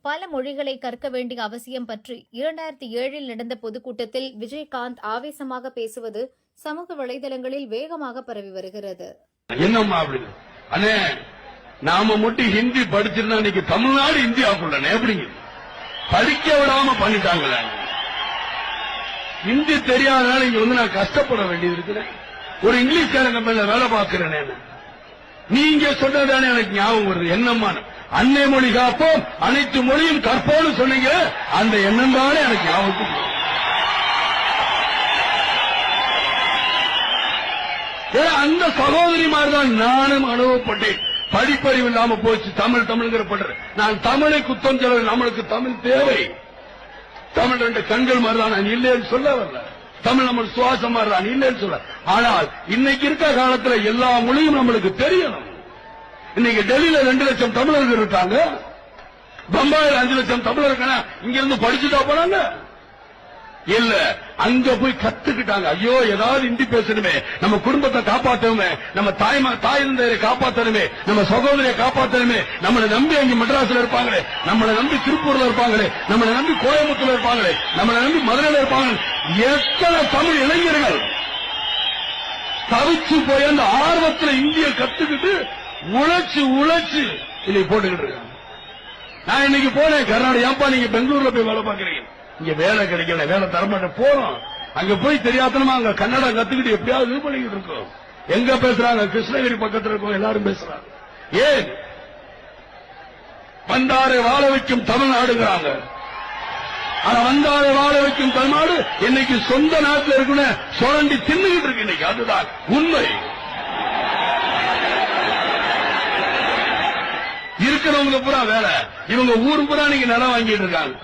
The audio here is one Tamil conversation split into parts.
பல மொழிகளை கற்க வேண்டிய அவசியம் பற்றி 2007 நடந்த பொதுக்கூட்டத்தில் விஜயகாந்த் ஆவேசமாக பேசுவது சமூக வலைதளங்களில் வேகமாக பரவி வருகிறது. என்னம்மா அப்படி அண்ணே, நாம மட்டும் ஹிந்தி படிச்சிருந்தா இன்னைக்கு தமிழ்நாடு இந்தியாவுக்குள்ள எப்படிங்க படிக்க விடாம பண்ணிட்டாங்களே. ஹிந்தி தெரியாதனால இங்க வந்து நான் கஷ்டப்பட வேண்டியது இருக்குது. ஒரு இங்கிலீஷ்காரங்க மேல வேலை பார்க்கிறேன். நீங்க சொன்னதானே எனக்கு ஞாபகம் வருது. என்னம்மா அன்னை மொழி காப்போம் அனைத்து மொழியும் கற்போம்னு சொன்னீங்க, அந்த எண்ணம் தானே எனக்கு ஞாபகம். அந்த சகோதரி மாதிரிதான் நானும் அனுபவப்பட்டேன். படிப்பறிவு இல்லாம போச்சு. தமிழ்ங்கிற பண்ற நான் தமிழை குத்தம் சொல்ல, நம்மளுக்கு தமிழ் தேவை. தமிழ் ரெண்டு கண்கள் மாதிரிதான், நான் இல்லைன்னு சொல்ல வரல. தமிழ் நம்ம சுவாசம் மாதிரிதான், இல்லைன்னு சொல்ல. ஆனால் இன்னைக்கு இருக்க காலத்துல எல்லா மொழியும் நம்மளுக்கு தெரியணும். இன்னைக்கு டெல்லியில 2 லட்சம் தமிழர்கள் இருக்காங்க, பம்பாயில் 5 லட்சம் தமிழர்கள் இங்க இருந்து படிச்சுட்டா போனாங்க. இல்ல, அங்க போய் கத்துக்கிட்டாங்க. ஐயோ, ஏதாவது ஹிந்தி பேசணுமே, நம்ம குடும்பத்தை காப்பாற்றணுமே, நம்ம தாய் தந்தையரை காப்பாற்றணுமே, நம்ம சகோதரியை காப்பாற்றணுமே, நம்மளை நம்பி அங்க மெட்ராஸ்ல இருப்பாங்களே, நம்மளை நம்பி திருப்பூர்ல இருப்பாங்களே, நம்மளை நம்பி கோயம்புத்தூர்ல இருப்பாங்களே, நம்மளை நம்பி மதுரையில இருப்பாங்க. எத்தனை தமிழ் இளைஞர்கள் தவிச்சு போய் அந்த ஆர்வத்தில் இந்திய கத்துக்கிட்டு உழைச்சு இன்னைக்கு போட்டுக்கிட்டு இருக்காங்க. நான் இன்னைக்கு போனேன் கர்நாடகா. ஏன்பா நீங்க பெங்களூர்ல போய் வேலை பார்க்கறீங்க? இங்க வேலை கிடைக்கல, வேலை தரமாட்டேன். போறோம் அங்க போய் தெரியாதனமா அங்க கன்னடம் கத்துக்கிட்டு எப்படியாவது இது பண்ணிக்கிட்டு இருக்கோம். எங்க பேசுறாங்க? கிருஷ்ணகிரி பக்கத்தில் இருக்கோம், எல்லாரும் பேசுறாங்க. ஏன் வந்தாரை வாழ வைக்கும் தமிழ்நாடுங்கிறாங்க. ஆனா வந்தாரை வாழ வைக்கும் தமிழ்நாடு இன்னைக்கு சொந்த நாட்டில் இருக்குன்னு சுரண்டி தின்னுகிட்டு இருக்கு. இன்னைக்கு அதுதான் உண்மை. இருக்கிறவங்க பூரா வேலை, இவங்க ஊர் பூரா நீங்க நிலம் வாங்கிட்டு இருக்காங்க.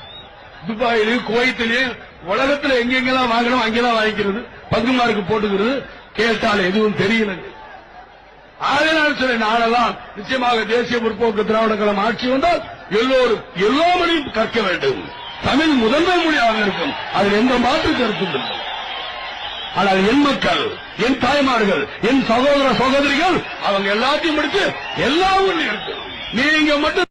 துபாயிலையும் குவைத்திலையும் உலகத்தில் எங்கெங்கெல்லாம் வாங்கணும் அங்கெல்லாம் வாங்கிக்கிறது, பங்குமாருக்கு போட்டுக்கிறது. கேட்டால் எதுவும் தெரியல. அதனால் சில நாளெல்லாம் நிச்சயமாக தேசிய முற்போக்கு திராவிட கழகம் ஆட்சி வந்தால் எல்லோரும் எல்லா மொழியும் கற்க வேண்டும். தமிழ் முதன்மை மொழியாக இருக்கும், அதில் எந்த மாற்று கருத்தும் இல்லை. ஆனால் என் மக்கள், என் தாய்மார்கள், என் சகோதர சகோதரிகள் அவங்க எல்லாத்தையும் முடித்து எல்லா ஊர்லையும் இருக்கு. நீங்க மட்டும்